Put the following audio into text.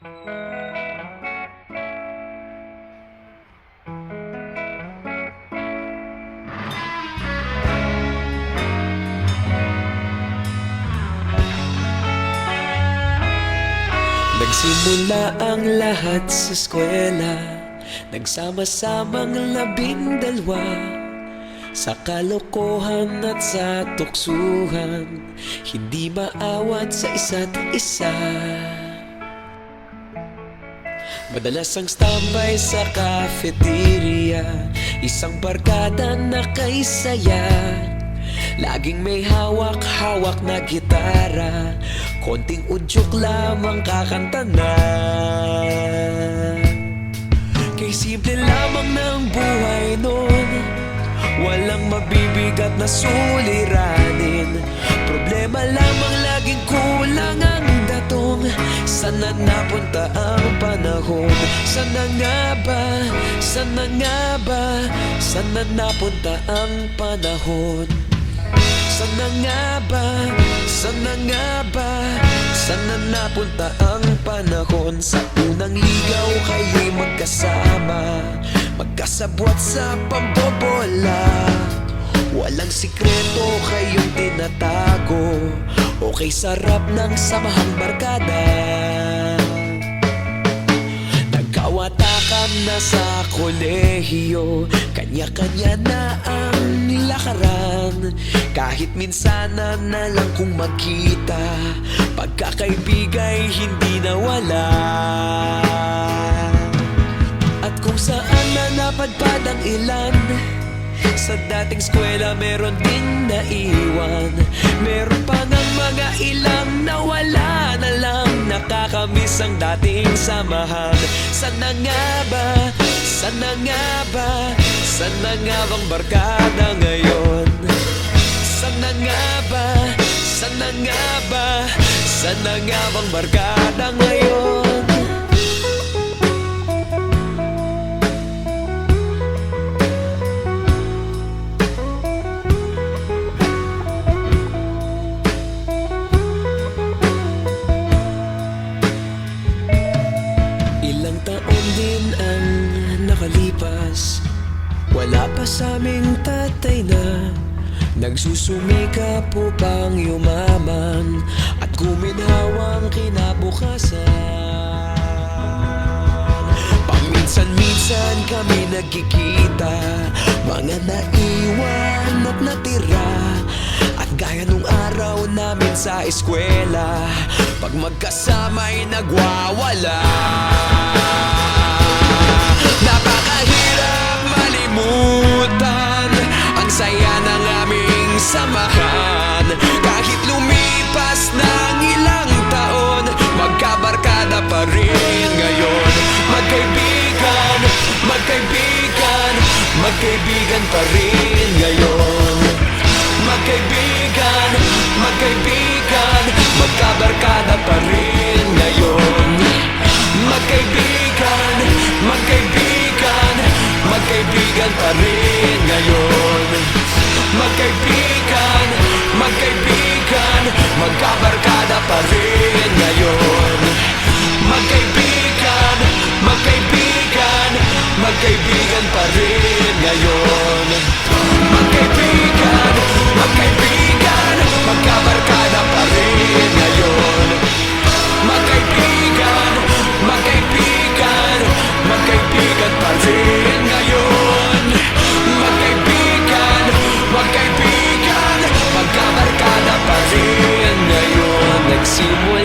Nagsimula ang lahat sa eskwela, nagsama-samang 12 sa kalokohan at sa tuksuhan, hindi maawat sa isa't isa. Madalas ang standby sa cafeteria, isang barkada na kay saya. Laging may hawak-hawak na gitara, konting udyok lamang kakanta na. Kay simple lamang ng buhay nun, walang mabibigat na suliranin. Problema lamang laging kulang ang datong. Sana napunta ang panahon? Sana nga ba? Sana nga ba? Sana napunta ang panahon? Sana nga ba? Sana nga ba? Sana napunta ang panahon? Sa unang ligaw kayo'y magkasama, magkasabwat sa pambobola. Walang sikreto kayong tinatago, okay sarap ng samahang barkada. Nagkawatakan na sa kolehiyo, kanya-kanya na ang lakaran. Kahit minsan na lang kung magkita, pagkakaibigay hindi nawala. At kung saan na napadpad ang ilan, sa dating eskwela meron ding naiwan. Meron pa ng mga ilang nawala na lang, nakakamiss ang dating samahan. Sana nga ba? Sana nga ba? Sana nga bang barkada ngayon? Sana nga ba? Sana nga ba? Sana nga bang barkada ngayon? Ilang taon din ang nakalipas, wala pa sa aming tatay na nagsusumikap upang yumaman at guminhawang kinabukasan. Paminsan-minsan kami nagkikita, mga naiwan at natira. At gaya nung araw namin sa eskwela, pag magkasama'y nagwawala. Napakahirap malimutan ang saya ng aming samahan. Kahit lumipas ng ilang taon, magkabarkada pa rin ngayon. Magkaibigan, magkaibigan, magkaibigan pa rin ngayon. Magkaibigan, magkaibigan, magkabarkada pa rin ngayon. Magkaibigan, magkaibigan, magkaibigan pa rin ngayon. Magkaibigan, magkaibigan, magkabarkada pa rin ngayon. Magkaibigan, magkaibigan, magkaibigan pa rin ngayon. Magkaibigan, magkaibigan, magkabarkada pa rin ngayon. Magkaibigan, magkaibigan, magkaibigan pa rin ngayon. Magkaibigan, magkaibigan, magkabarkada pa rin ngayon. Nagsimula